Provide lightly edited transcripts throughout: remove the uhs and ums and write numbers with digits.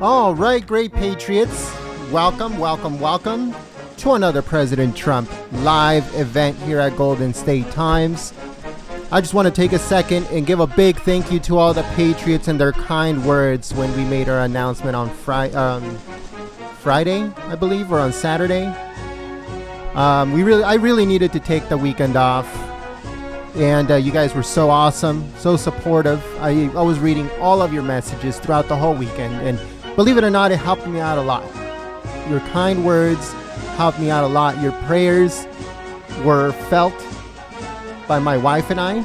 All right, great patriots. Welcome to another President Trump live event here at Golden State Times. I just want to take a second and give a big thank you to all the patriots and their kind words when we made our announcement on Friday, I believe, or on Saturday. I really needed to take the weekend off, and you guys were so awesome, so supportive. I was reading all of your messages throughout the whole weekend, and believe it or not, it helped me out a lot. Your kind words helped me out a lot. Your prayers were felt by my wife and I.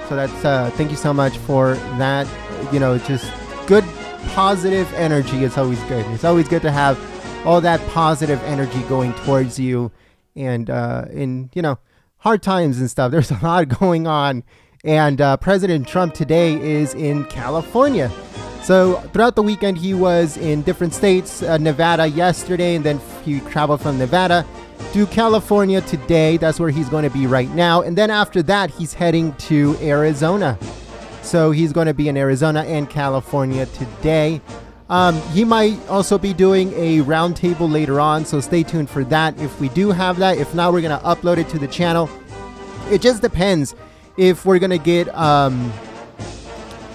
So that's thank you so much for that. You know, just good positive energy is always good. It's always good to have all that positive energy going towards you. And in, you know, hard times and stuff, there's a lot going on. And President Trump today is in California. So throughout the weekend, he was in different states, Nevada yesterday, and then he traveled from Nevada to California today. That's where he's going to be right now. And then after that, he's heading to Arizona. So he's going to be in Arizona and California today. He might also be doing a roundtable later on, so stay tuned for that if we do have that. If not, we're going to upload it to the channel. It just depends if we're going to get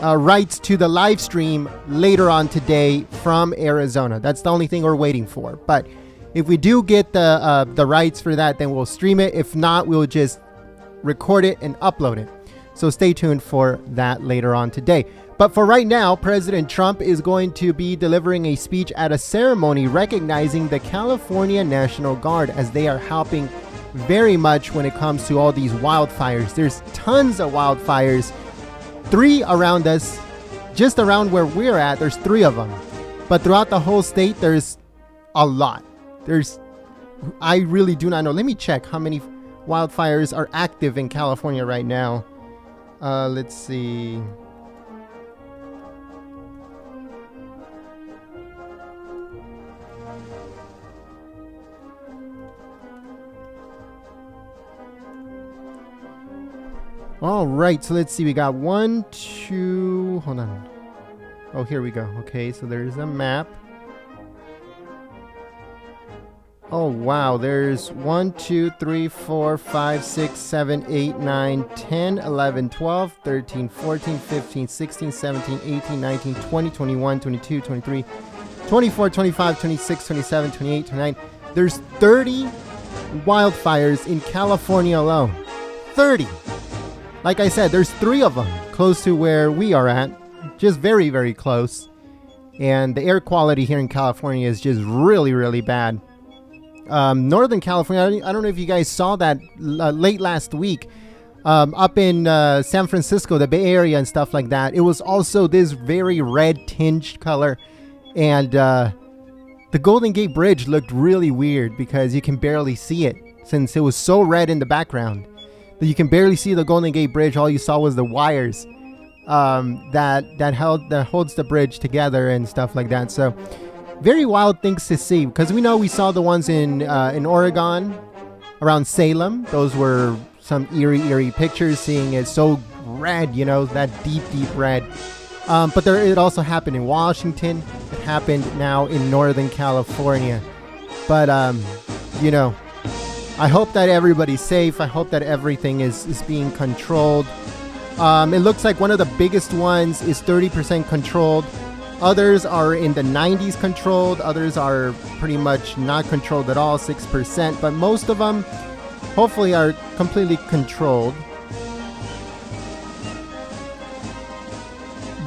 rights to the live stream later on today from Arizona. That's the only thing we're waiting for. But if we do get the rights for that, then we'll stream it. If not, we'll just record it and upload it. So stay tuned for that later on today. But for right now, President Trump is going to be delivering a speech at a ceremony recognizing the California National Guard, as they are helping very much when it comes to all these wildfires. There's tons of wildfires. 3 around us, just around where we're at, there's 3 of them. But throughout the whole state, there's a lot. I really do not know. Let me check how many wildfires are active in California right now. Let's see. All right, so let's see. We got 1, 2, hold on. Oh, here we go. Okay, so there's a map. Oh, wow. There's 1, 2, 3, 4, 5, 6, 7, 8, 9, 10, 11, 12, 13, 14, 15, 16, 17, 18, 19, 20, 21, 22, 23, 24, 25, 26, 27, 28, 29. There's 30 wildfires in California alone. 30. Like I said, there's 3 of them close to where we are at. Just very, very close. And the air quality here in California is just really, really bad. Northern California, I don't know if you guys saw that late last week. Up in San Francisco, the Bay Area and stuff like that. It was also this very red tinged color. And the Golden Gate Bridge looked really weird because you can barely see it, since it was so red in the background. You can barely see the Golden Gate Bridge. All you saw was the wires that holds the bridge together and stuff like that. So very wild things to see, because we saw the ones in Oregon around Salem. Those were some eerie pictures, seeing it so red, you know, that deep red. But it also happened in Washington. It happened now in Northern California. But you know, I hope that everybody's safe. I hope that everything is being controlled. It looks like one of the biggest ones is 30% controlled. Others are in the 90s controlled. Others are pretty much not controlled at all, 6%. But most of them, hopefully, are completely controlled.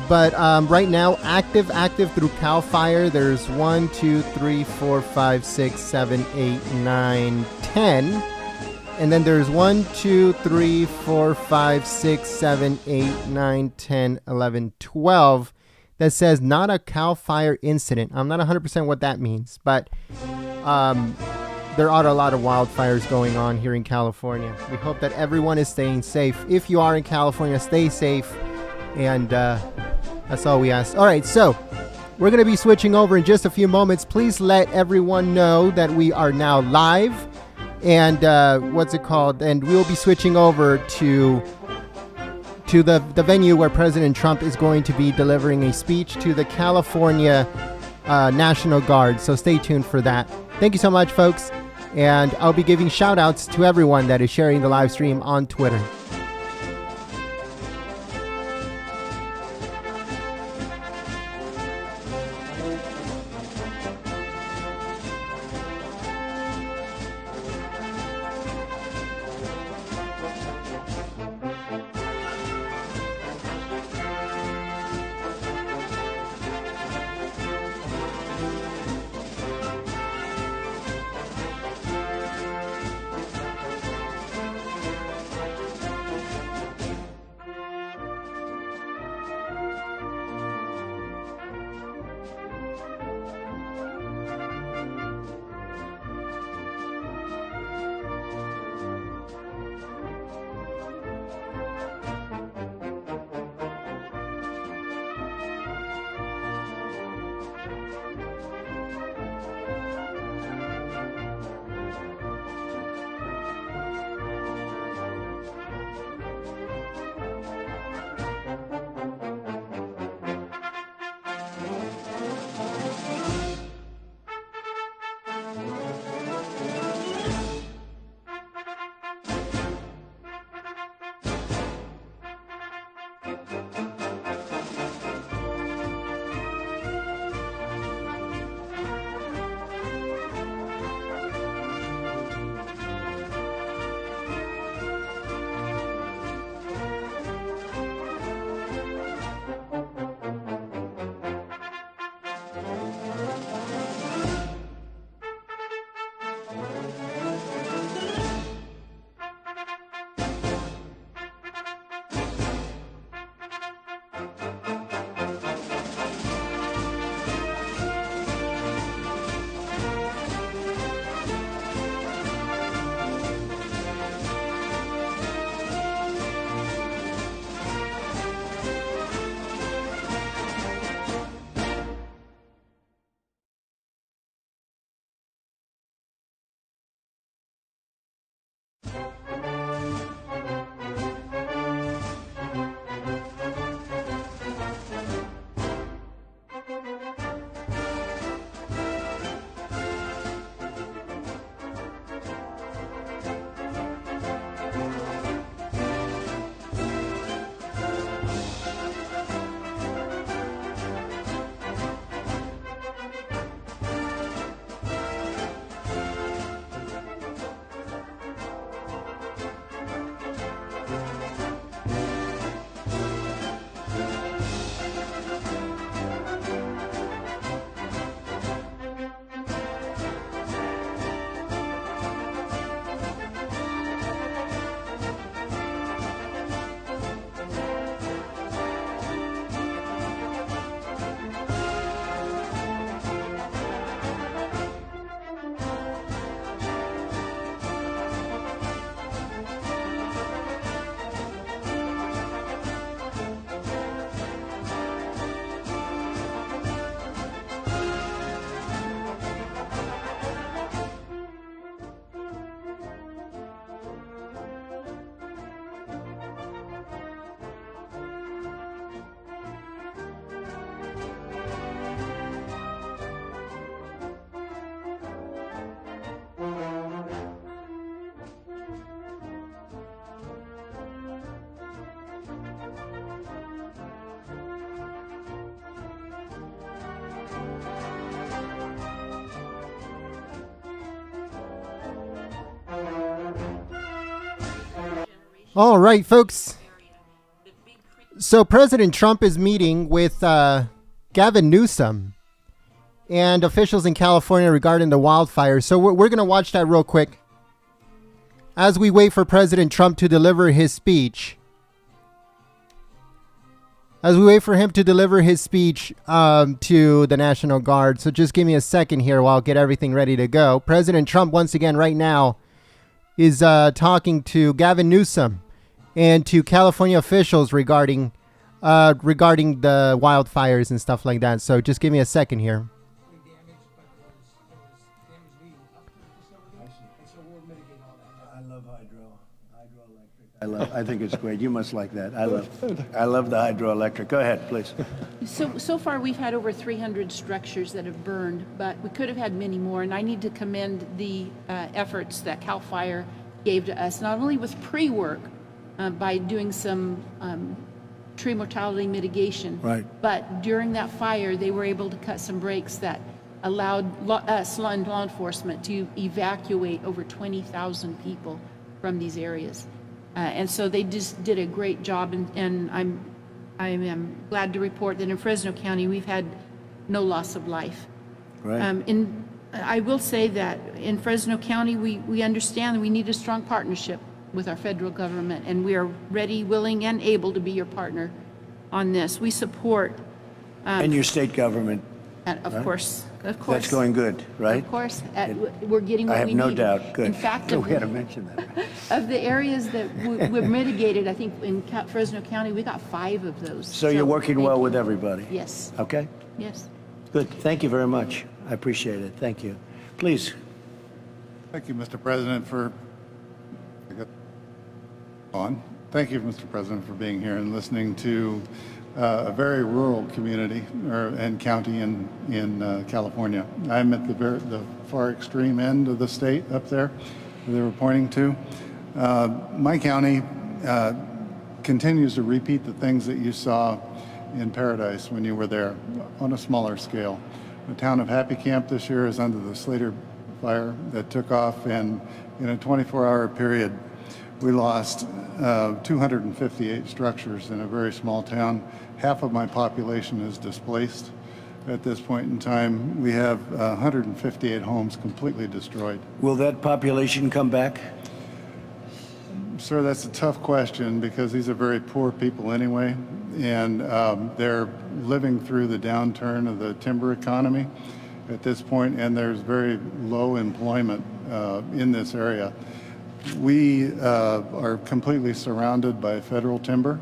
But right now, active through CAL FIRE, there's 1, 2, 3, 4, 5, 6, 7, 8, 9, 10. And then there's 1, 2, 3, 4, 5, 6, 7, 8, 9, 10, 11, 12 that says not a CAL FIRE incident. I'm not 100% what that means, but there are a lot of wildfires going on here in California. We hope that everyone is staying safe. If you are in California, stay safe. And that's all we ask. All right, so we're going to be switching over in just a few moments. Please let everyone know that we are now live. And and we'll be switching over to the venue where President Trump is going to be delivering a speech to the California National Guard. So stay tuned for that. Thank you so much, folks. And I'll be giving shout outs to everyone that is sharing the live stream on Twitter. All right, folks. So President Trump is meeting with Gavin Newsom and officials in California regarding the wildfires. So we're going to watch that real quick as we wait for President Trump to deliver his speech. As we wait for him to deliver his speech to the National Guard. So just give me a second here while I get everything ready to go. President Trump, once again, right now, is talking to Gavin Newsom and to California officials regarding the wildfires and stuff like that. So just give me a second here. I love hydro. I think it's great. You must like that. I love the hydroelectric. Go ahead, please. So far we've had over 300 structures that have burned, but we could have had many more, and I need to commend the efforts that CAL FIRE gave to us, not only with pre-work by doing some tree mortality mitigation, right, but during that fire they were able to cut some breaks that allowed us, law enforcement, to evacuate over 20,000 people from these areas. And so they just did a great job, and I am glad to report that in Fresno County we've had no loss of life. right. I will say that in Fresno County we understand that we need a strong partnership with our federal government, and we are ready, willing, and able to be your partner on this. We support And your state government. and of right? course. That's going good, right? Of course, we're getting what I have we no need. doubt. Good. In fact, we had to mention that. of the areas that we've mitigated, I think in Fresno County, we got 5 of those. So you're working well with everybody? Yes. Okay. Yes. Good. Thank you very much. I appreciate it. Thank you. Please. Thank you, Mr. President, Thank you, Mr. President, for being here and listening to a very rural community and county in California. I'm at the far extreme end of the state up there they were pointing to. My county continues to repeat the things that you saw in Paradise when you were there on a smaller scale. The town of Happy Camp this year is under the Slater fire that took off, and in a 24-hour period we lost 258 structures in a very small town. Half of my population is displaced at this point in time. We have 158 homes completely destroyed. Will that population come back? Sir, that's a tough question because these are very poor people anyway, and they're living through the downturn of the timber economy at this point, and there's very low employment in this area. We are completely surrounded by federal timber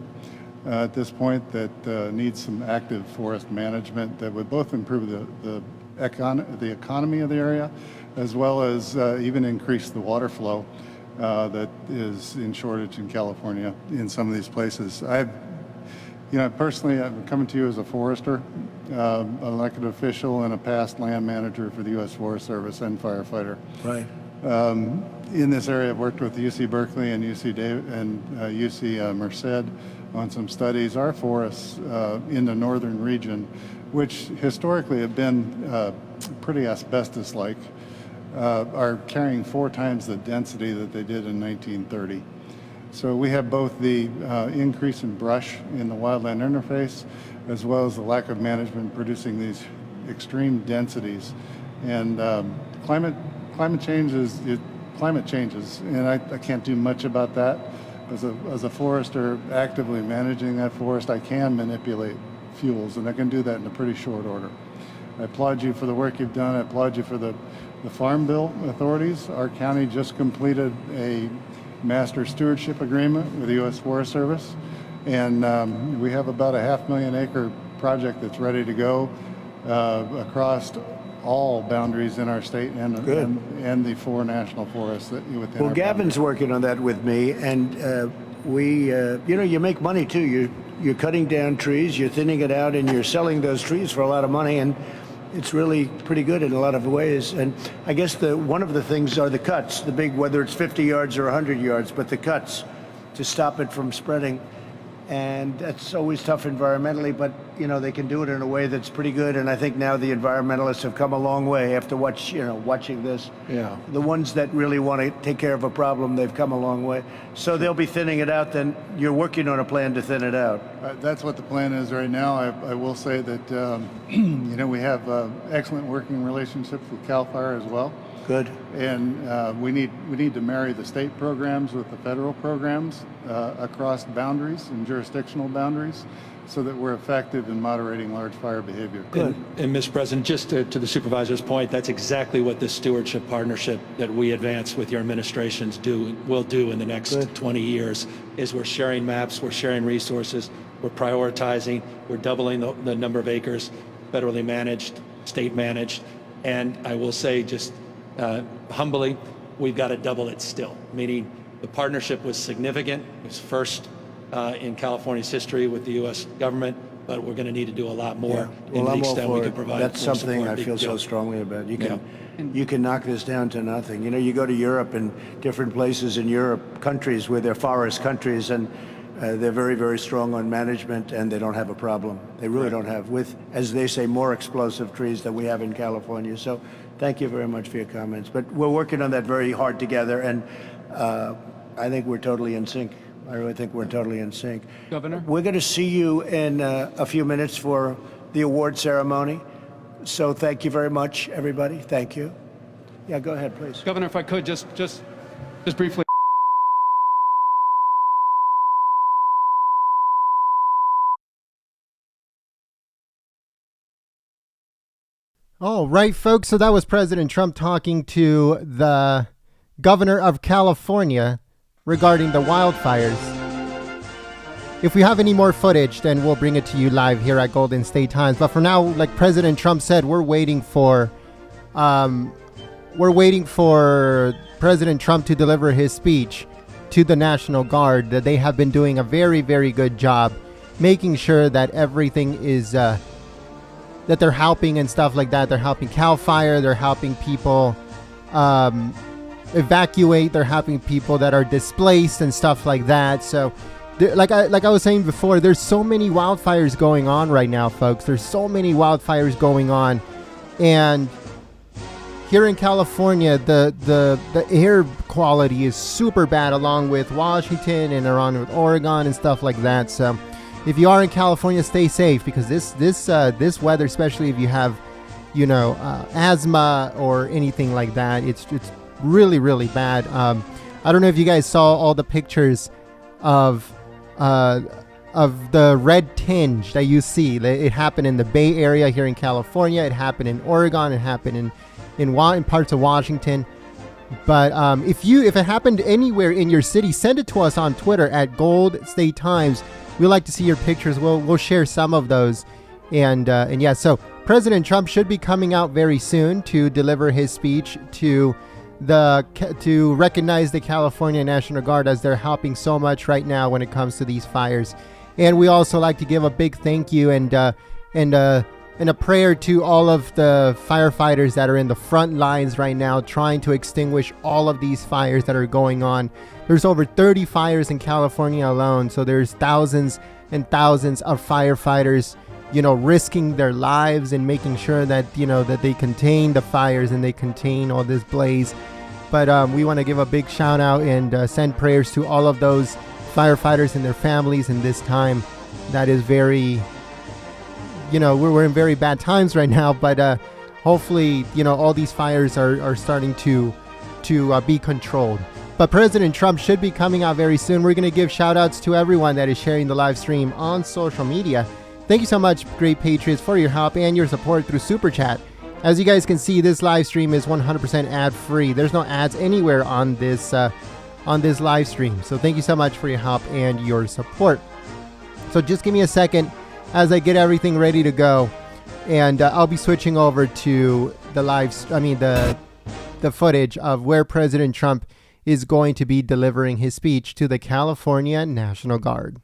at this point that needs some active forest management that would both improve the economy of the area as well as even increase the water flow that is in shortage in California in some of these places. Personally, I'm coming to you as a forester, an elected official, and a past land manager for the U.S. Forest Service and firefighter. Right. In this area, I've worked with UC Berkeley and UC Merced on some studies. Our forests in the northern region, which historically have been pretty asbestos-like, are carrying 4 times the density that they did in 1930. So we have both the increase in brush in the wildland interface, as well as the lack of management producing these extreme densities. And climate changes, and I can't do much about that. As a forester actively managing that forest, I can manipulate fuels, and I can do that in a pretty short order. I applaud you for the work you've done. I applaud you for the Farm Bill authorities. Our county just completed a master stewardship agreement with the U.S. Forest Service, and we have about a 500,000 acre project that's ready to go across all boundaries in our state and the 4 national forests that within. Well, Gavin's working on that with me, and you make money too. You're cutting down trees, you're thinning it out, and you're selling those trees for a lot of money, and it's really pretty good in a lot of ways. And I guess one of the things are the cuts, the big, whether it's 50 yards or 100 yards, but the cuts to stop it from spreading. And that's always tough environmentally, but they can do it in a way that's pretty good. And I think now the environmentalists have come a long way after watching this. Yeah. The ones that really want to take care of a problem, they've come a long way. So they'll be thinning it out. Then you're working on a plan to thin it out. That's what the plan is right now. I will say that we have excellent working relationships with CAL FIRE as well. Good. And we need to marry the state programs with the federal programs across boundaries and jurisdictional boundaries, so that we're effective in moderating large fire behavior. Good. And Mr. President, just to the supervisor's point, that's exactly what the stewardship partnership that we advance with your administrations will do in the next 20 years. Is we're sharing maps, we're sharing resources, we're prioritizing, we're doubling the number of acres, federally managed, state managed, and I will say just humbly, we've got to double it still, meaning The partnership was significant. It was first in California's history with the U.S. government, but we're going to need to do a lot more. Well, in I'm the all extent we for can it. provide That's more something support. I feel so Yeah. strongly about. Yeah. You can knock this down to nothing. You know, you go to Europe and different places in Europe, countries where they're forest countries, and they're very, very strong on management, and they don't have a problem. They really don't have, with, as they say, more explosive trees than we have in California. So thank you very much for your comments. But we're working on that very hard together, and I think we're totally in sync. I really think we're totally in sync. Governor? We're going to see you in a few minutes for the award ceremony. So thank you very much, everybody. Thank you. Yeah, go ahead, please. Governor, if I could, just briefly. All right, folks. So that was President Trump talking to the governor of California regarding the wildfires. If we have any more footage, then we'll bring it to you live here at Golden State Times. But for now, like President Trump said, we're waiting for President Trump to deliver his speech to the National Guard. That they have been doing a very, very good job making sure that everything is that they're helping and stuff like that. They're helping CAL FIRE. They're helping people evacuate. They're helping people that are displaced and stuff like that. So, like I was saying before, there's so many wildfires going on right now, folks. There's so many wildfires going on, and here in California, the air quality is super bad, along with Washington and around with Oregon and stuff like that. So, if you are in California, stay safe, because this weather, especially if you have, asthma or anything like that, it's really, really bad. I don't know if you guys saw all the pictures of the red tinge that you see. It happened in the Bay Area here in California. It happened in Oregon. It happened in parts of Washington. But if it happened anywhere in your city, send it to us on Twitter at Gold State Times. We like to see your pictures. We'll share some of those. And yeah, so President Trump should be coming out very soon to deliver his speech to recognize the California National Guard, as they're helping so much right now when it comes to these fires. And we also like to give a big thank you and a prayer to all of the firefighters that are in the front lines right now trying to extinguish all of these fires that are going on. There's over 30 fires in California alone, so there's thousands and thousands of firefighters, risking their lives and making sure that, that they contain the fires and they contain all this blaze. But we want to give a big shout out and send prayers to all of those firefighters and their families in this time. That is very, we're in very bad times right now, but hopefully, all these fires are starting to be controlled. But President Trump should be coming out very soon. We're going to give shout outs to everyone that is sharing the live stream on social media. Thank you so much, Great Patriots, for your help and your support through Super Chat. As you guys can see, this live stream is 100% ad free. There's no ads anywhere on this live stream. So thank you so much for your help and your support. So just give me a second as I get everything ready to go, and I'll be switching over to the footage of where President Trump is going to be delivering his speech to the California National Guard.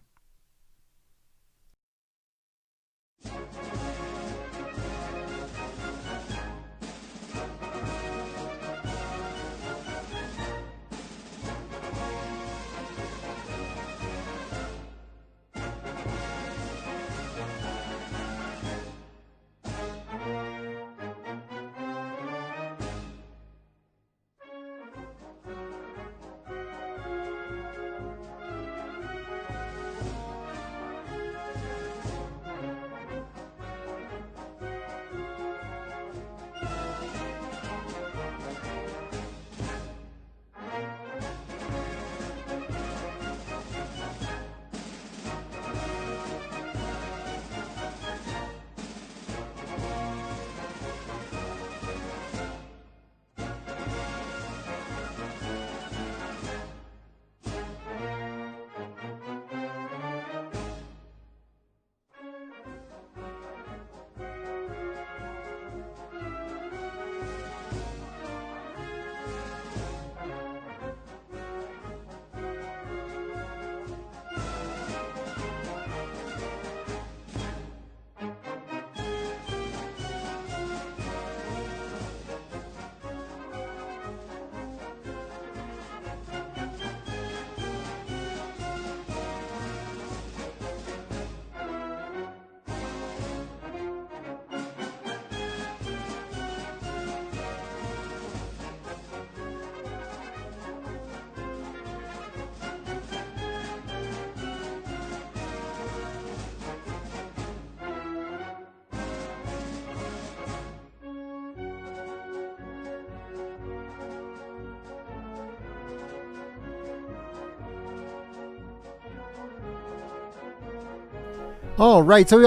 All right, so we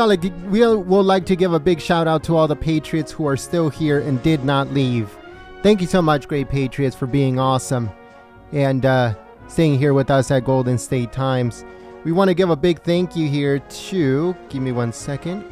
would like to give a big shout out to all the Patriots who are still here and did not leave. Thank you so much, great Patriots, for being awesome and staying here with us at Golden State Times. We want to give a big thank you here to, give me 1 second.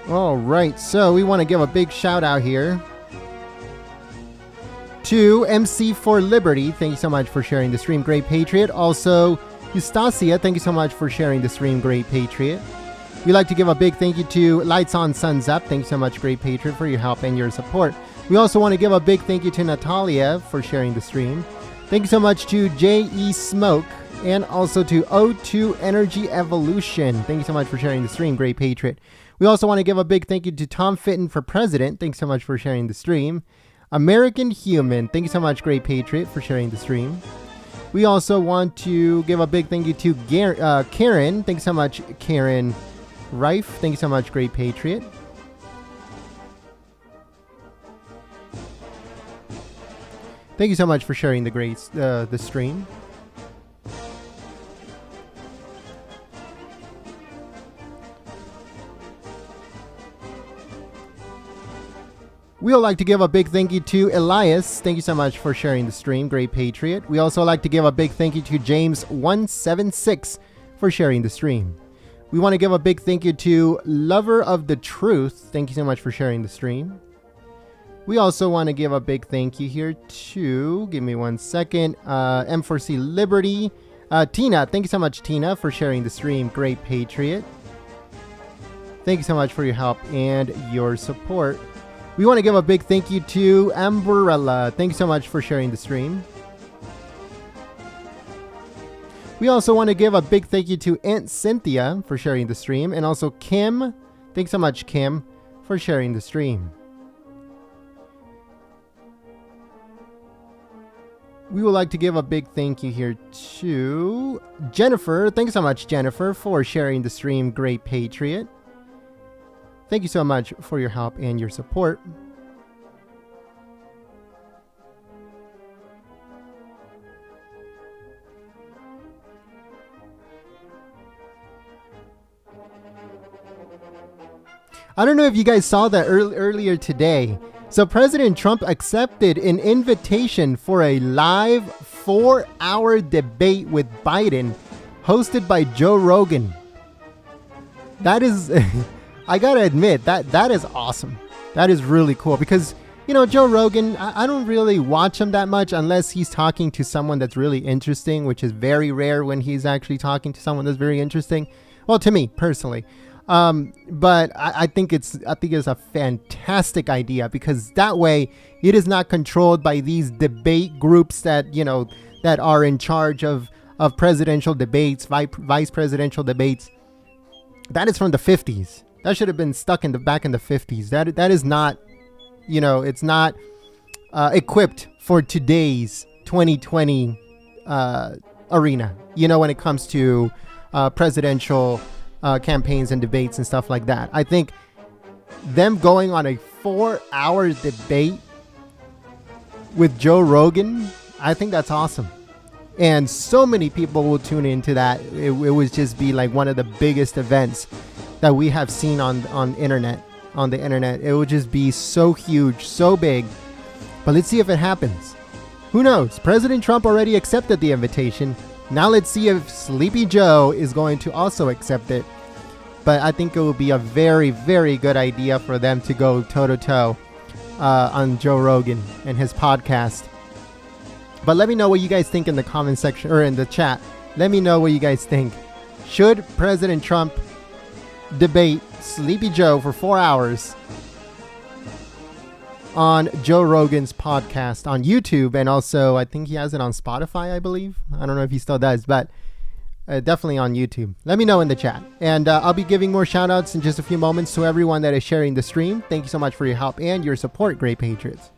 All right, so we want to give a big shout out here to MC for Liberty. Thank you so much for sharing the stream, great Patriot. Also, Eustacia, thank you so much for sharing the stream, great Patriot. We'd like to give a big thank you to Lights On Suns Up. Thank you so much, great Patriot, for your help and your support. We also want to give a big thank you to Natalia for sharing the stream. Thank you so much to J.E. Smoke and also to O2 Energy Evolution. Thank you so much for sharing the stream, great Patriot. We also want to give a big thank you to Tom Fitton for President. Thanks so much for sharing the stream. American Human. Thank you so much, great Patriot, for sharing the stream. We also want to give a big thank you to Karen. Thanks so much, Karen Reif. Thank you so much, great Patriot. Thank you so much for sharing the stream. We would like to give a big thank you to Elias. Thank you so much for sharing the stream, great Patriot. We also like to give a big thank you to James176 for sharing the stream. We want to give a big thank you to Lover of the Truth. Thank you so much for sharing the stream. We also want to give a big thank you here to, give me 1 second, M4C Liberty. Tina, thank you so much, Tina, for sharing the stream, great Patriot. Thank you so much for your help and your support. We want to give a big thank you to Amberella. Thank you so much for sharing the stream. We also want to give a big thank you to Aunt Cynthia for sharing the stream. And also Kim. Thanks so much, Kim, for sharing the stream. We would like to give a big thank you here to Jennifer. Thanks so much, Jennifer, for sharing the stream, great Patriot. Thank you so much for your help and your support. I don't know if you guys saw that earlier today. So President Trump accepted an invitation for a live 4-hour debate with Biden hosted by Joe Rogan. That is... I gotta admit, that is awesome. That is really cool because, you know, Joe Rogan, I don't really watch him that much unless he's talking to someone that's really interesting, which is very rare when he's actually talking to someone that's very interesting. Well, to me personally. But I think it's a fantastic idea because that way it is not controlled by these debate groups that, you know, that are in charge of presidential debates, vice presidential debates. That is from the 50s. That should have been stuck back in the 50s. That is not, you know, it's not equipped for today's 2020 arena. You know, when it comes to presidential campaigns and debates and stuff like that. I think them going on a 4-hour debate with Joe Rogan, I think that's awesome. And so many people will tune into that. It would just be like one of the biggest events that we have seen on the internet. It would just be so huge, so big. But let's see if it happens. Who knows? President Trump already accepted the invitation. Now let's see if Sleepy Joe is going to also accept it. But I think it would be a very, very good idea for them to go toe-to-toe on Joe Rogan and his podcast. But let me know what you guys think in the comment section or in the chat. Let me know what you guys think. Should President Trump debate Sleepy Joe for 4 hours on Joe Rogan's podcast on YouTube? And also, I think he has it on Spotify, I believe. I don't know if he still does, but definitely on YouTube. Let me know in the chat. And I'll be giving more shout outs in just a few moments to everyone that is sharing the stream. Thank you so much for your help and your support, Great Patriots.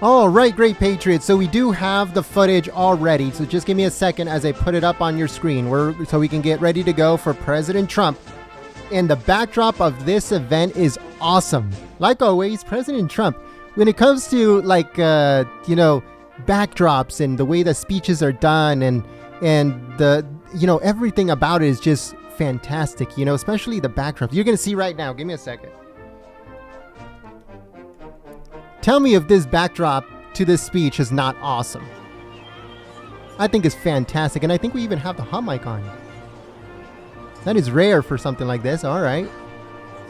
All right, Great Patriots. So we do have the footage already. So just give me a second as I put it up on your screen so we can get ready to go for President Trump. And the backdrop of this event is awesome. Like always, President Trump, when it comes to backdrops and the way the speeches are done and the, everything about it is just fantastic, especially the backdrop. You're going to see right now. Give me a second. Tell me if this backdrop to this speech is not awesome. I think it's fantastic, and I think we even have the hot mic on. That is rare for something like this. All right.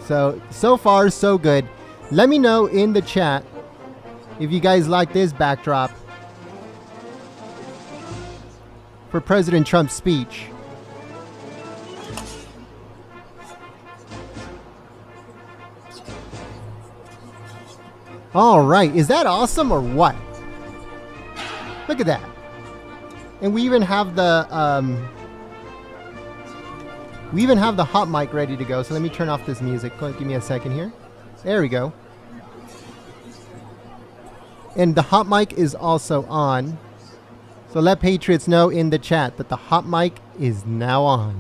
So far, so good. Let me know in the chat if you guys like this backdrop for President Trump's speech. All right, is that awesome or what? Look at that. And we even have the hot mic ready to go. So let me turn off this music. Give me a second here. There we go. And the hot mic is also on. So let Patriots know in the chat that the hot mic is now on.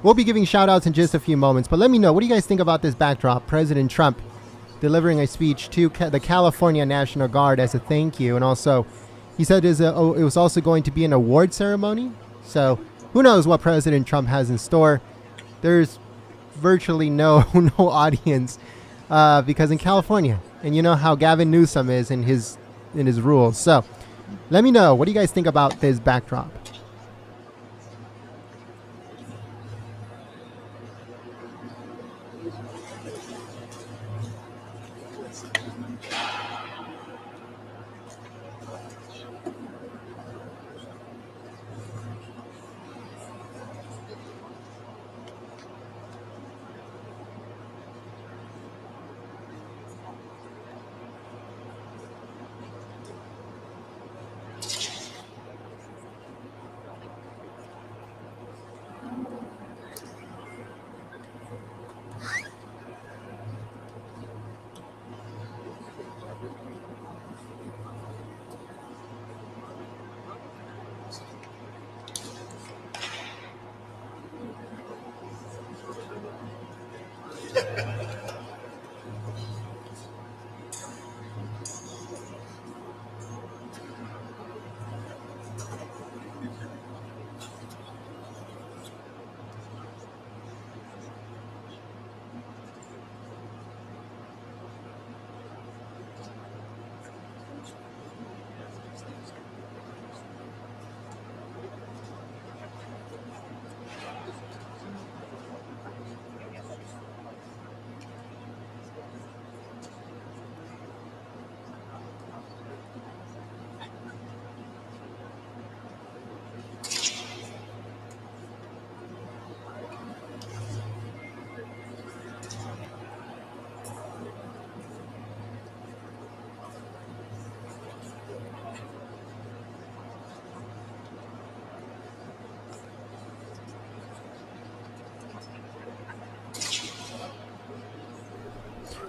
We'll be giving shout outs in just a few moments, but let me know, what do you guys think about this backdrop? President Trump delivering a speech to the California National Guard as a thank you. And also, he said it was also going to be an award ceremony. So who knows what President Trump has in store. There's virtually no audience because in California, and you know how Gavin Newsom is in his rules. So let me know, what do you guys think about this backdrop?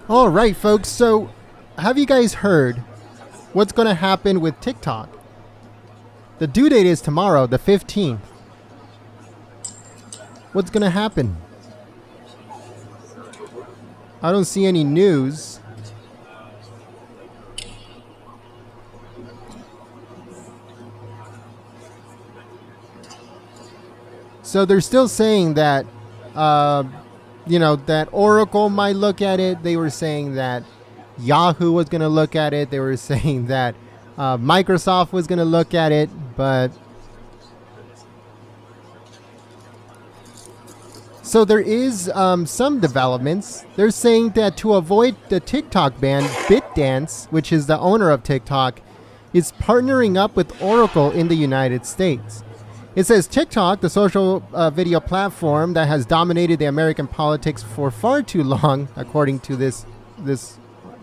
All right, folks. So have you guys heard what's going to happen with TikTok? The due date is tomorrow, the 15th. What's going to happen? I don't see any news. So they're still saying that, that Oracle might look at it. They were saying that Yahoo was going to look at it. They were saying that Microsoft was going to look at it. But so there is some developments. They're saying that to avoid the TikTok ban, BitDance, which is the owner of TikTok, is partnering up with Oracle in the United States. It says TikTok, the social video platform that has dominated the American politics for far too long, according to this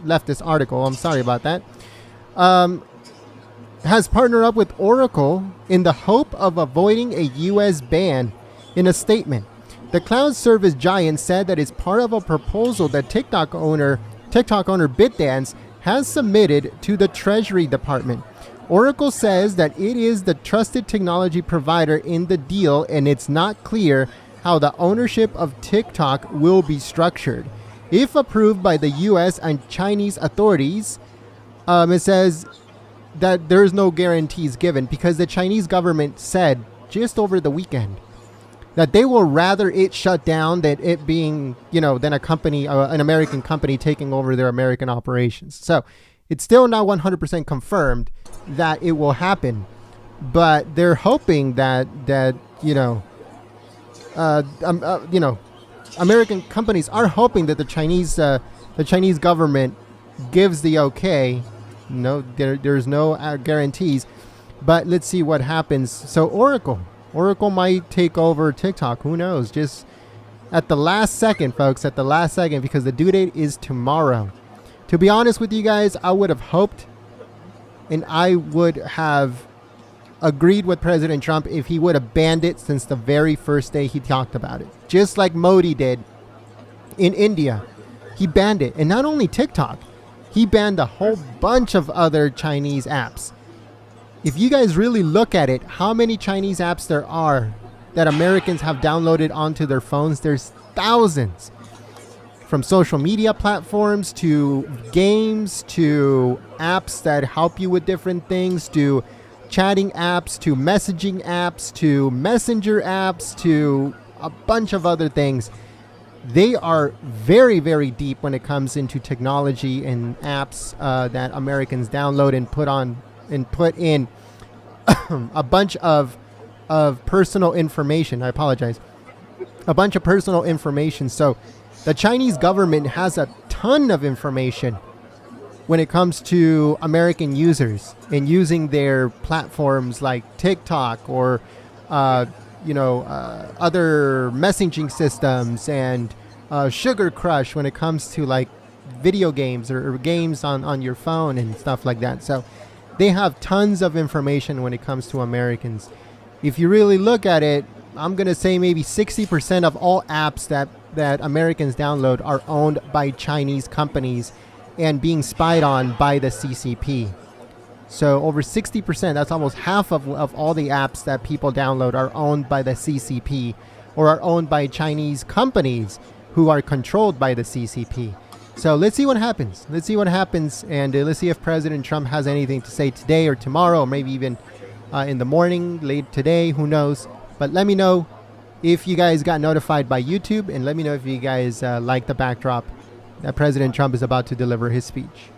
leftist article, I'm sorry about that, has partnered up with Oracle in the hope of avoiding a U.S. ban. In a statement, the cloud service giant said that it's part of a proposal that TikTok owner BitDance has submitted to the Treasury Department. Oracle says that it is the trusted technology provider in the deal, and it's not clear how the ownership of TikTok will be structured. If approved by the U.S. and Chinese authorities, it says that there's no guarantees given because the Chinese government said just over the weekend that they will rather it shut down than it being, than a company, an American company taking over their American operations. So it's still not 100% confirmed that it will happen, but they're hoping that American companies are hoping that the Chinese government gives the okay. No, there's no guarantees, but let's see what happens. So Oracle might take over TikTok. Who knows? Just at the last second, folks, at the last second, because the due date is tomorrow. To be honest with you guys, I would have hoped and I would have agreed with President Trump if he would have banned it since the very first day he talked about it. Just like Modi did in India. He banned it. And not only TikTok, he banned a whole bunch of other Chinese apps. If you guys really look at it, how many Chinese apps there are that Americans have downloaded onto their phones, there's thousands. From social media platforms to games to apps that help you with different things to chatting apps to messaging apps to messenger apps to a bunch of other things. They are very, very deep when it comes into technology and apps that Americans download and put in a bunch of personal information. I apologize. A bunch of personal information. So the Chinese government has a ton of information when it comes to American users and using their platforms like TikTok or, other messaging systems and Sugar Crush when it comes to like video games or games on your phone and stuff like that. So they have tons of information when it comes to Americans. If you really look at it, I'm going to say maybe 60% of all apps that Americans download are owned by Chinese companies and being spied on by the CCP. So over 60%, that's almost half of all the apps that people download are owned by the CCP or are owned by Chinese companies who are controlled by the CCP. So let's see what happens. Let's see what happens, and let's see if President Trump has anything to say today or tomorrow, or maybe even in the morning, late today, who knows. But let me know if you guys got notified by YouTube, and let me know if you guys like the backdrop that President Trump is about to deliver his speech.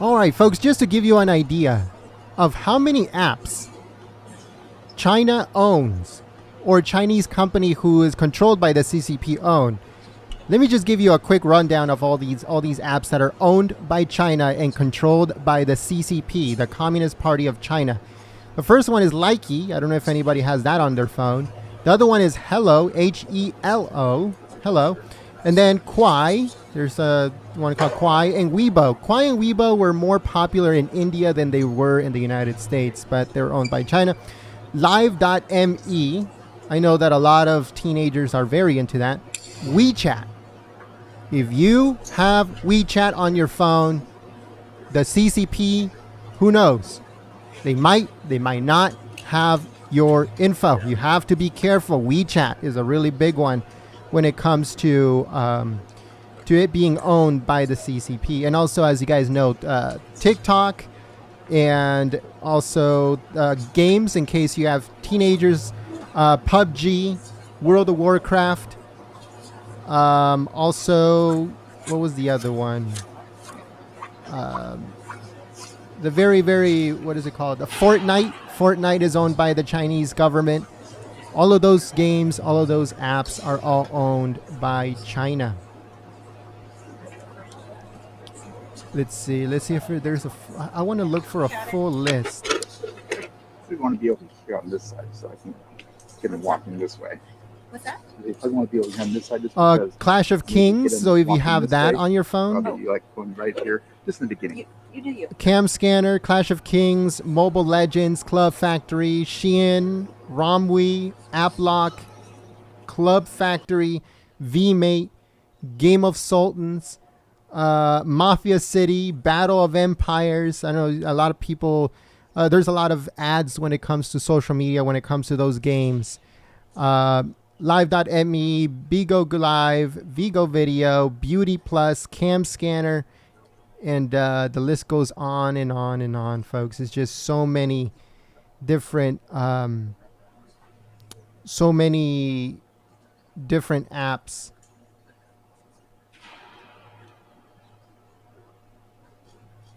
All right, folks, just to give you an idea of how many apps China owns, or a Chinese company who is controlled by the CCP own. Let me just give you a quick rundown of all these apps that are owned by China and controlled by the CCP, the Communist Party of China. The first one is Likey. I don't know if anybody has that on their phone. The other one is Hello, H-E-L-O, Hello. And then Kwai, there's one called Kwai, and Weibo. Kwai and Weibo were more popular in India than they were in the United States, but they're owned by China. Live.me, I know that a lot of teenagers are very into that. WeChat. If you have WeChat on your phone, the CCP, who knows? They might not have your info. You have to be careful. WeChat is a really big one when it comes to it being owned by the CCP. And also, as you guys know, TikTok, and also games, in case you have teenagers, PUBG, World of Warcraft. Also, what was the other one? The very, what is it called? The Fortnite. Fortnite is owned by the Chinese government. All of those games, all of those apps are all owned by China. Let's see if there's I want to look for a full list. We want to be able to hear on this side, so I can get them walking this way. What's that? If I want to be able to hear on this side, just because Clash of Kings. So if you have that on your phone, probably you like going right here, just in the beginning. You do you. Cam Scanner, Clash of Kings, Mobile Legends, Club Factory, Shein, Romwe, AppLock, Club Factory, VMate, Game of Sultans, Mafia City, Battle of Empires. I know a lot of people, there's a lot of ads when it comes to social media, when it comes to those games. Live.me, Bigo Live, Vigo Video, Beauty Plus, Cam Scanner, and the list goes on and on and on, folks. It's just so many different apps.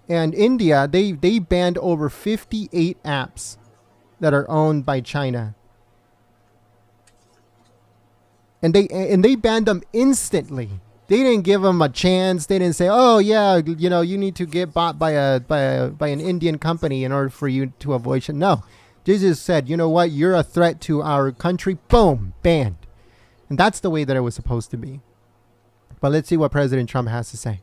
And India, they banned over 58 apps that are owned by China. And they banned them instantly. They didn't give them a chance. They didn't say, "Oh yeah, you know, you need to get bought by an Indian company in order for you to avoid it." No, they just said, "You know what? You're a threat to our country." Boom, banned. And that's the way that it was supposed to be. But let's see what President Trump has to say.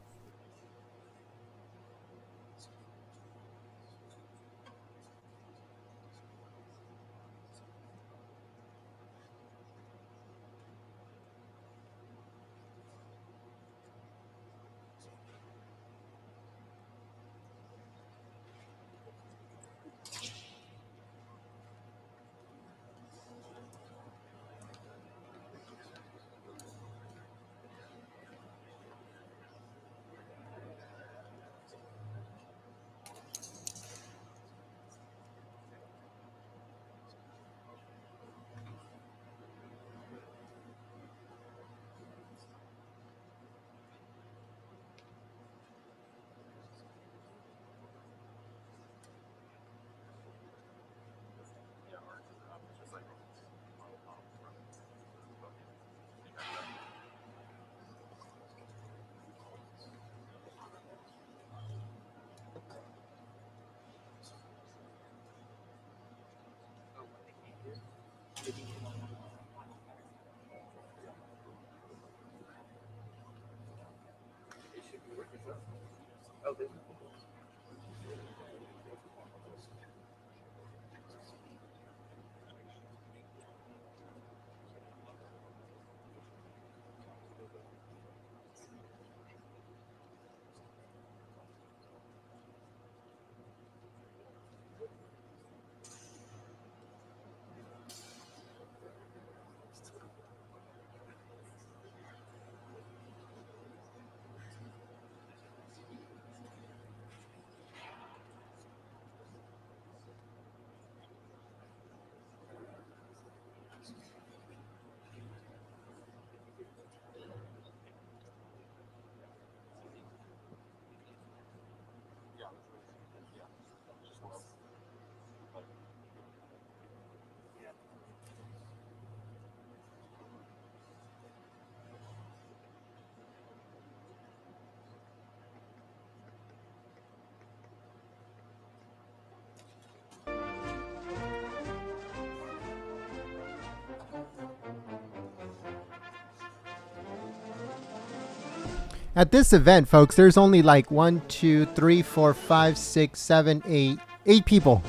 At this event, folks, there's only like 1, 2, 3, 4, 5, 6, 7, 8 people.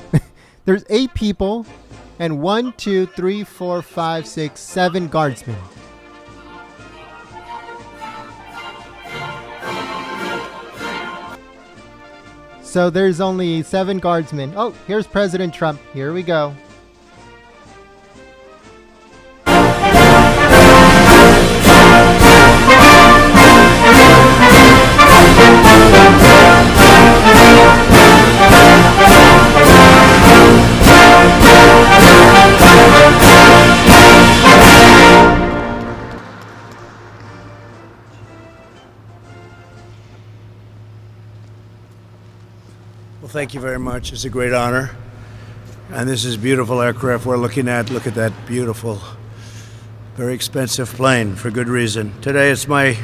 There's 8 people and 1, 2, 3, 4, 5, 6, 7 guardsmen. So there's only 7 guardsmen. Oh, here's President Trump. Here we go. Well, thank you very much. It's a great honor. And this is beautiful aircraft we're looking at. Look at that beautiful, very expensive plane for good reason. Today it's my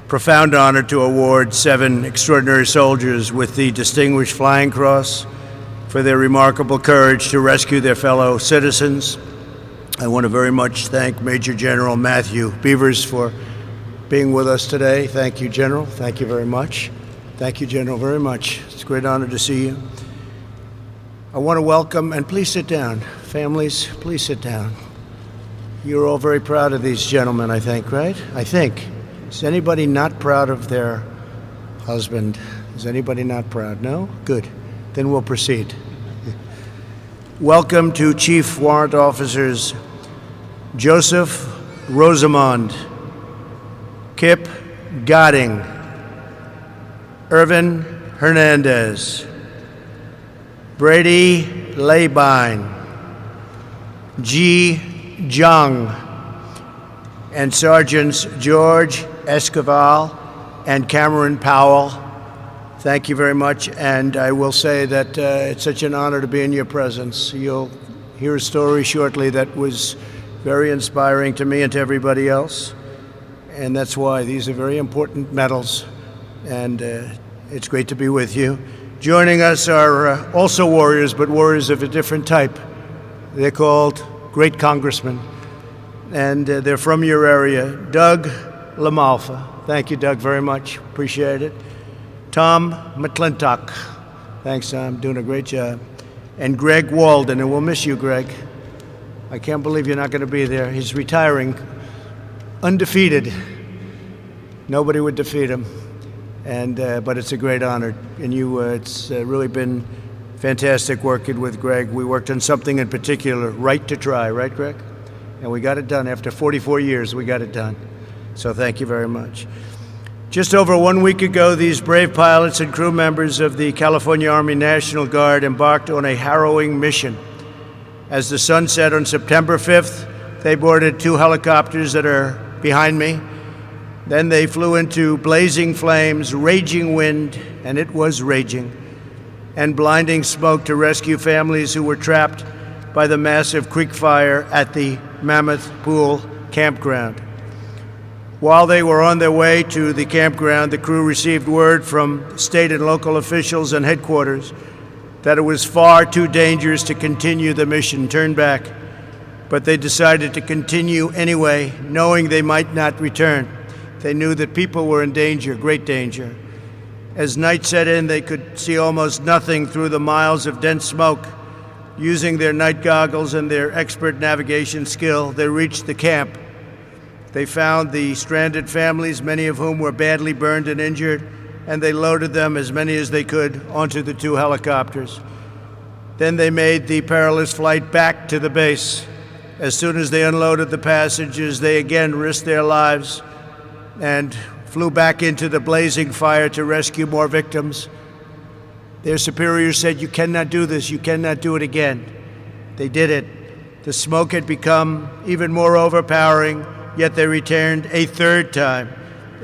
profound honor to award 7 extraordinary soldiers with the Distinguished Flying Cross for their remarkable courage to rescue their fellow citizens. I want to very much thank Major General Matthew Beavers for being with us today. Thank you, General. Thank you very much. Thank you, General, very much. It's a great honor to see you. I want to welcome, and please sit down. Families, please sit down. You're all very proud of these gentlemen, I think, right? I think. Is anybody not proud of their husband? Is anybody not proud? No? Good. Then we'll proceed. Welcome to Chief Warrant Officers Joseph Rosamond, Kip Godding, Irvin Hernandez, Brady Labine, Ji Jung, and Sergeants George Esquivel and Cameron Powell. Thank you very much, and I will say that it's such an honor to be in your presence. You'll hear a story shortly that was very inspiring to me and to everybody else, and that's why these are very important medals, and it's great to be with you. Joining us are also warriors, but warriors of a different type. They're called Great Congressmen, and they're from your area. Doug LaMalfa. Thank you, Doug, very much. Appreciate it. Tom McClintock. Thanks, Tom. Doing a great job. And Greg Walden, and we'll miss you, Greg. I can't believe you're not going to be there. He's retiring undefeated. Nobody would defeat him. And but it's a great honor, and it's really been fantastic working with Greg. We worked on something in particular, Right to Try, right, Greg? And we got it done. After 44 years, we got it done. So thank you very much. Just over 1 week ago, these brave pilots and crew members of the California Army National Guard embarked on a harrowing mission. As the sun set on September 5th, they boarded 2 helicopters that are behind me. Then they flew into blazing flames, raging wind, and it was raging, and blinding smoke to rescue families who were trapped by the massive creek fire at the Mammoth Pool campground. While they were on their way to the campground, the crew received word from state and local officials and headquarters that it was far too dangerous to continue the mission, turn back. But they decided to continue anyway, knowing they might not return. They knew that people were in danger, great danger. As night set in, they could see almost nothing through the miles of dense smoke. Using their night goggles and their expert navigation skill, they reached the camp. They found the stranded families, many of whom were badly burned and injured, and they loaded them, as many as they could, onto the 2 helicopters. Then they made the perilous flight back to the base. As soon as they unloaded the passengers, they again risked their lives and flew back into the blazing fire to rescue more victims. Their superiors said, "You cannot do this, you cannot do it again." They did it. The smoke had become even more overpowering, yet they returned a 3rd time.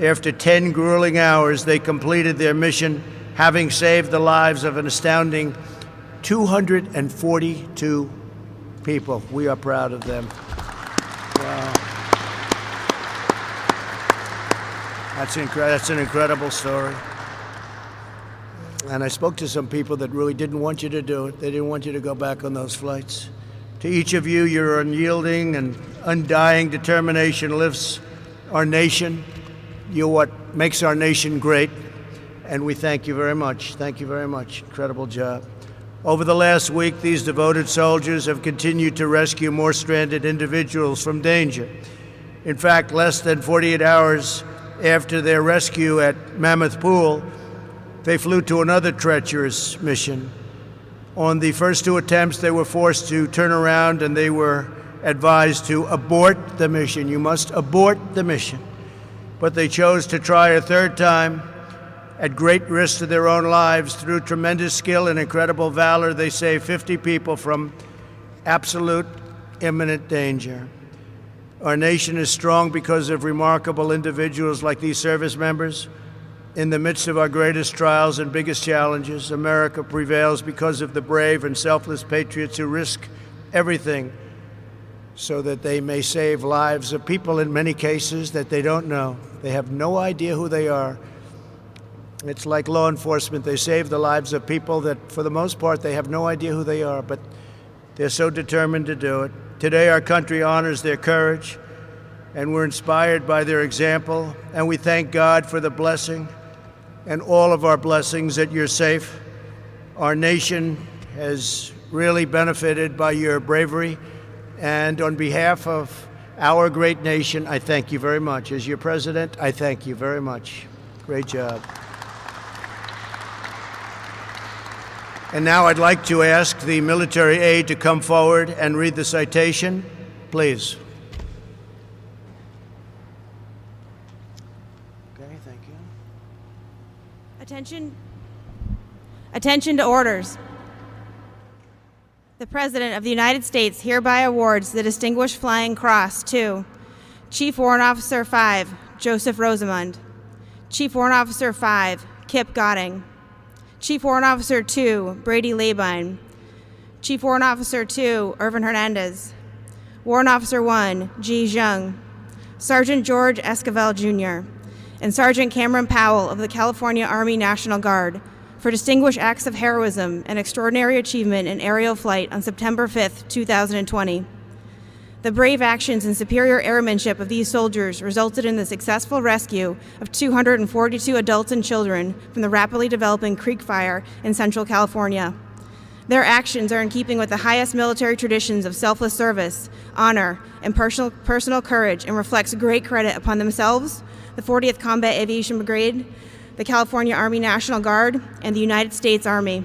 After 10 grueling hours, they completed their mission, having saved the lives of an astounding 242 people. We are proud of them. Wow. That's an incredible story. And I spoke to some people that really didn't want you to do it. They didn't want you to go back on those flights. To each of you, your unyielding and undying determination lifts our nation. You're what makes our nation great, and we thank you very much. Thank you very much. Incredible job. Over the last week, these devoted soldiers have continued to rescue more stranded individuals from danger. In fact, less than 48 hours after their rescue at Mammoth Pool, they flew to another treacherous mission. On the first two attempts, they were forced to turn around and they were advised to abort the mission. You must abort the mission. But they chose to try a third time at great risk to their own lives. Through tremendous skill and incredible valor, they saved 50 people from absolute imminent danger. Our nation is strong because of remarkable individuals like these service members. In the midst of our greatest trials and biggest challenges, America prevails because of the brave and selfless patriots who risk everything so that they may save lives of people, in many cases, that they don't know. They have no idea who they are. It's like law enforcement. They save the lives of people that, for the most part, they have no idea who they are, but they're so determined to do it. Today, our country honors their courage, and we're inspired by their example, and we thank God for the blessing and all of our blessings that you're safe. Our nation has really benefited by your bravery, and on behalf of our great nation, I thank you very much. As your president, I thank you very much. Great job. And now I'd like to ask the military aide to come forward and read the citation, please. Okay, thank you. Attention to orders. The President of the United States hereby awards the Distinguished Flying Cross to Chief Warrant Officer 5, Joseph Rosamond; Chief Warrant Officer 5, Kip Godding; Chief Warrant Officer 2, Brady Labine; Chief Warrant Officer 2, Irvin Hernandez; Warrant Officer 1, Ji Zheng; Sergeant George Esquivel, Jr., and Sergeant Cameron Powell of the California Army National Guard for distinguished acts of heroism and extraordinary achievement in aerial flight on September 5, 2020. The brave actions and superior airmanship of these soldiers resulted in the successful rescue of 242 adults and children from the rapidly developing Creek Fire in Central California. Their actions are in keeping with the highest military traditions of selfless service, honor, and personal courage, and reflects great credit upon themselves, the 40th Combat Aviation Brigade, the California Army National Guard, and the United States Army.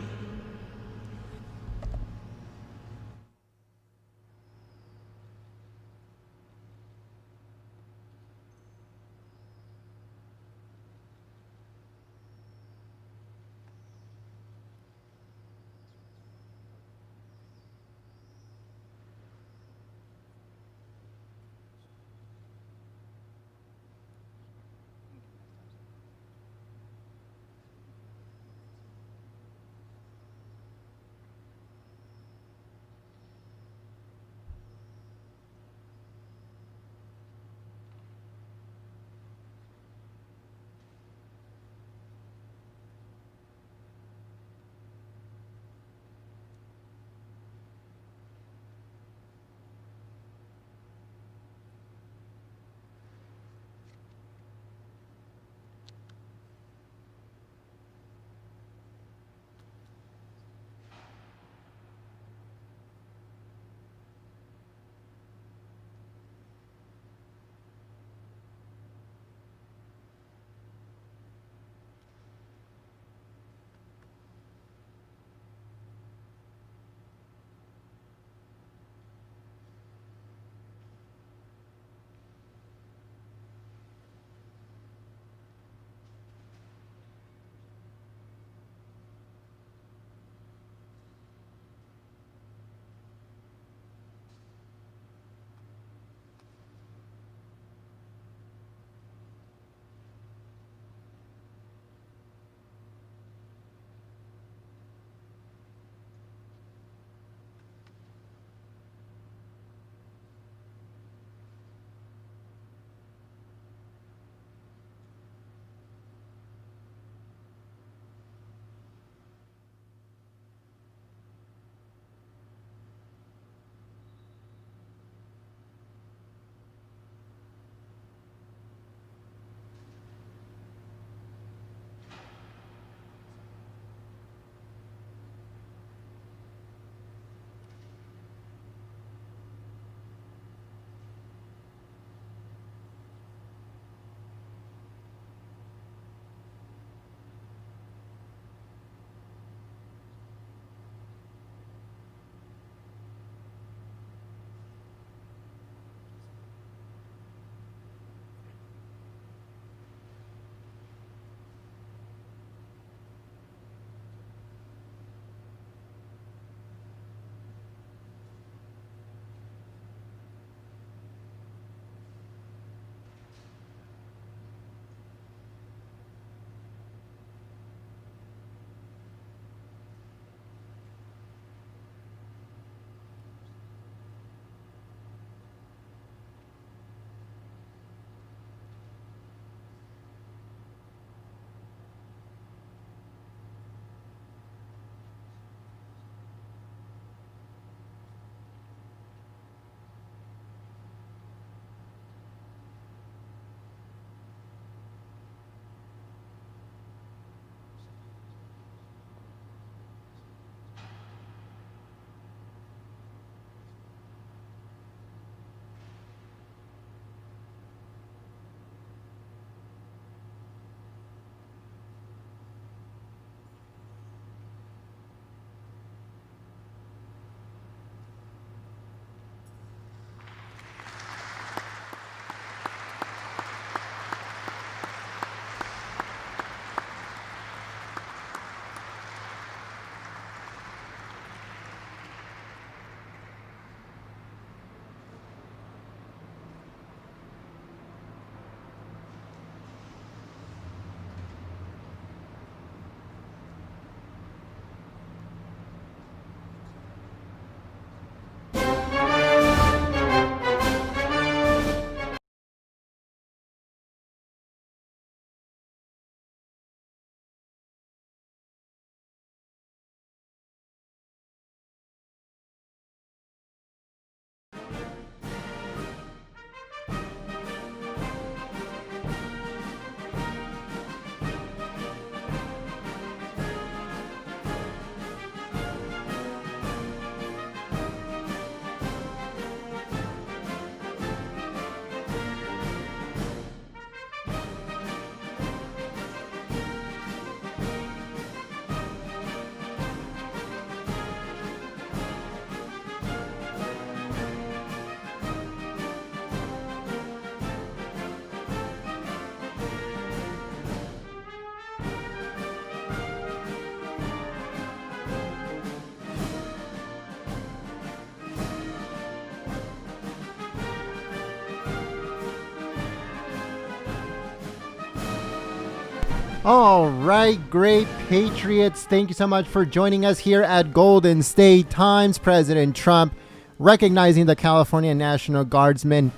All right, great patriots. Thank you so much for joining us here at Golden State Times. President Trump recognizing the California National Guardsmen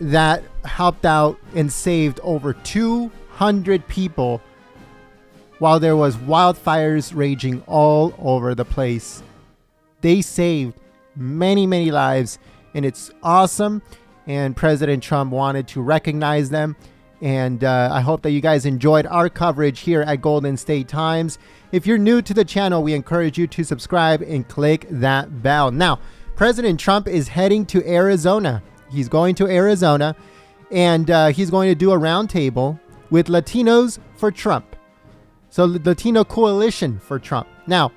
that helped out and saved over 200 people while there was wildfires raging all over the place. They saved many, many lives, and it's awesome. And President Trump wanted to recognize them. And I hope that you guys enjoyed our coverage here at Golden State Times. If you're new to the channel, we encourage you to subscribe and click that bell. Now, President Trump is heading to Arizona. He's going to Arizona, and he's going to do a roundtable with Latinos for Trump. So the Latino Coalition for Trump. Now,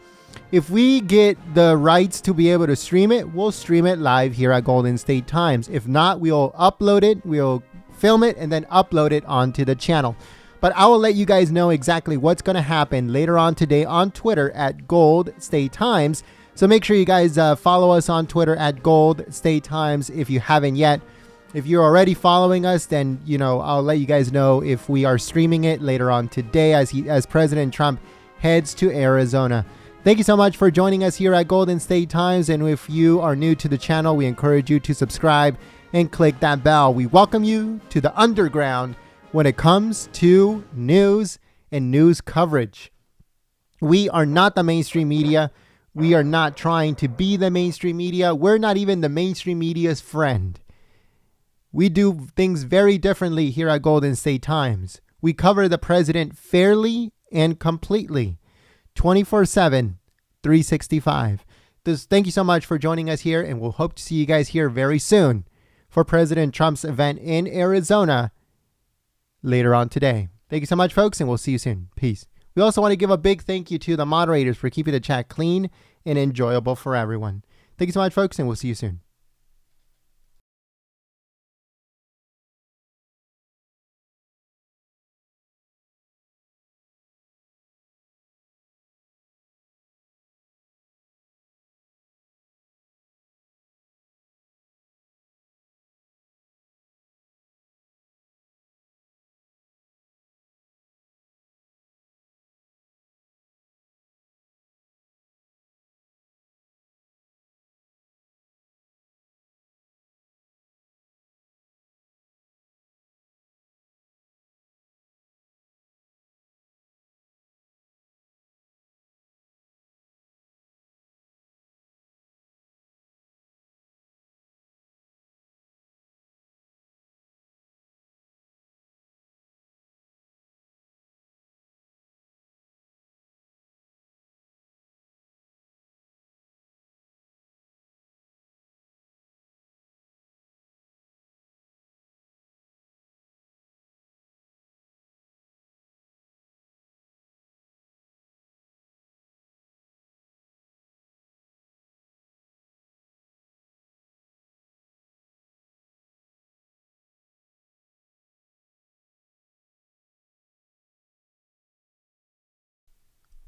if we get the rights to be able to stream it, we'll stream it live here at Golden State Times. If not, we'll upload it. We'll film it and then upload it onto the channel. But I will let you guys know exactly what's going to happen later on today on Twitter at Gold State Times. So make sure you guys follow us on Twitter at Gold State Times if you haven't yet. If you're already following us, then I'll let you guys know if we are streaming it later on today as President Trump heads to Arizona. Thank you so much for joining us here at Golden State Times. And if you are new to the channel, we encourage you to subscribe and click that bell. We welcome you to the underground when it comes to news and news coverage. We are not the mainstream media. We are not trying to be the mainstream media. We're not even the mainstream media's friend. We do things very differently here at Golden State Times. We cover the president fairly and completely, 24/7, 365. Thank you so much for joining us here, and we'll hope to see you guys here very soon for President Trump's event in Arizona later on today. Thank you so much, folks, and we'll see you soon. Peace. We also want to give a big thank you to the moderators for keeping the chat clean and enjoyable for everyone. Thank you so much, folks, and we'll see you soon.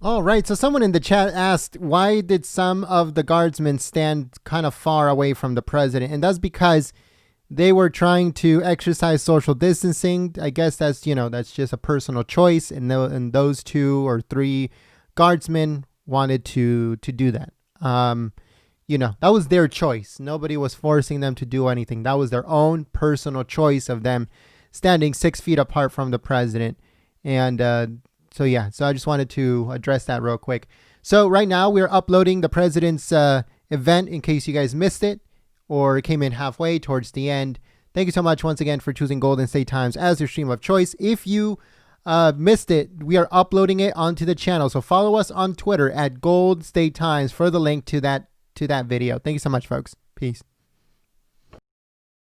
All right, so someone in the chat asked, why did some of the guardsmen stand kind of far away from the president? And that's because they were trying to exercise social distancing. I guess that's, that's just a personal choice. And those 2 or 3 guardsmen wanted to do that. That was their choice. Nobody was forcing them to do anything. That was their own personal choice of them standing 6 feet apart from the president. And, so I just wanted to address that real quick. So right now we're uploading the president's event in case you guys missed it or came in halfway towards the end. Thank you so much once again for choosing Golden State Times as your stream of choice. If you missed it, we are uploading it onto the channel. So follow us on Twitter at Gold State Times for the link to that video. Thank you so much, folks. Peace.